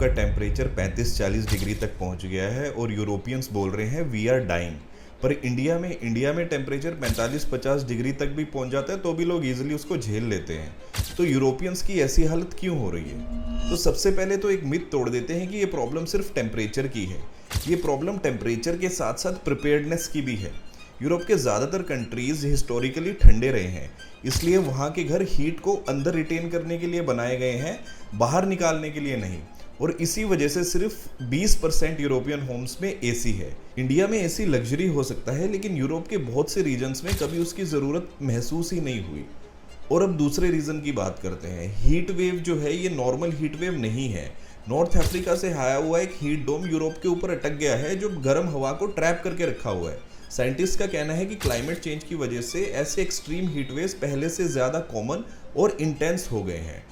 का temperature 35-40 degree तक पहुंच गया है और यूरोपियंस बोल रहे हैं वी आर डाइंग। पर इंडिया में टेम्परेचर 45-50 डिग्री तक भी पहुंच जाता है तो भी लोग इजीली उसको झेल लेते हैं। तो यूरोपियंस की ऐसी हालत क्यों हो रही है? तो सबसे पहले तो एक मिथ तोड़ देते हैं कि ये प्रॉब्लम सिर्फ टेम्परेचर की है। ये प्रॉब्लम टेम्परेचर के साथ साथ प्रिपेयर्डनेस की भी है। यूरोप के ज़्यादातर कंट्रीज हिस्टोरिकली ठंडे रहे हैं, इसलिए वहाँ के घर हीट को अंदर रिटेन करने के लिए बनाए गए हैं, बाहर निकालने के लिए नहीं। और इसी वजह से सिर्फ 20% यूरोपियन होम्स में एसी है। इंडिया में एसी लग्जरी हो सकता है, लेकिन यूरोप के बहुत से रीजन्स में कभी उसकी ज़रूरत महसूस ही नहीं हुई। और अब दूसरे रीज़न की बात करते हैं। हीट वेव जो है ये नॉर्मल हीट वेव नहीं है। नॉर्थ अफ्रीका से आया हुआ एक हीट डोम यूरोप के ऊपर अटक गया है, जो गर्म हवा को ट्रैप करके रखा हुआ है। साइंटिस्ट का कहना है कि क्लाइमेट चेंज की वजह से ऐसे एक्सट्रीम हीट वेव्स पहले से ज़्यादा कॉमन और इंटेंस हो गए हैं।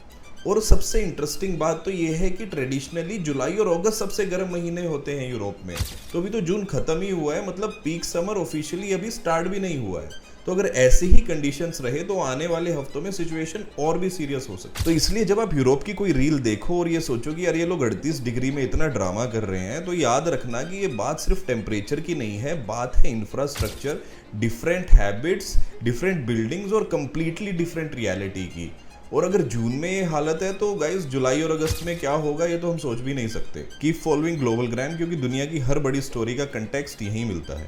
और सबसे इंटरेस्टिंग बात तो ये है कि ट्रेडिशनली जुलाई और अगस्त सबसे गर्म महीने होते हैं यूरोप में। तो अभी तो जून खत्म ही हुआ है, मतलब पीक समर ऑफिशियली अभी स्टार्ट भी नहीं हुआ है। तो अगर ऐसे ही कंडीशंस रहे तो आने वाले हफ्तों में सिचुएशन और भी सीरियस हो सकती है। तो इसलिए जब आप यूरोप की कोई रील देखो और ये सोचो कि यार ये लोग 38 डिग्री में इतना ड्रामा कर रहे हैं, तो याद रखना कि ये बात सिर्फ टेम्परेचर की नहीं है, बात है infrastructure, different habits, different buildings और कंप्लीटली डिफरेंट रियलिटी की। और अगर जून में ये हालत है तो गाइस जुलाई और अगस्त में क्या होगा ये तो हम सोच भी नहीं सकते। कीप फॉलोइंग ग्लोबल ग्राम, क्योंकि दुनिया की हर बड़ी स्टोरी का कंटेक्स्ट यहीं मिलता है।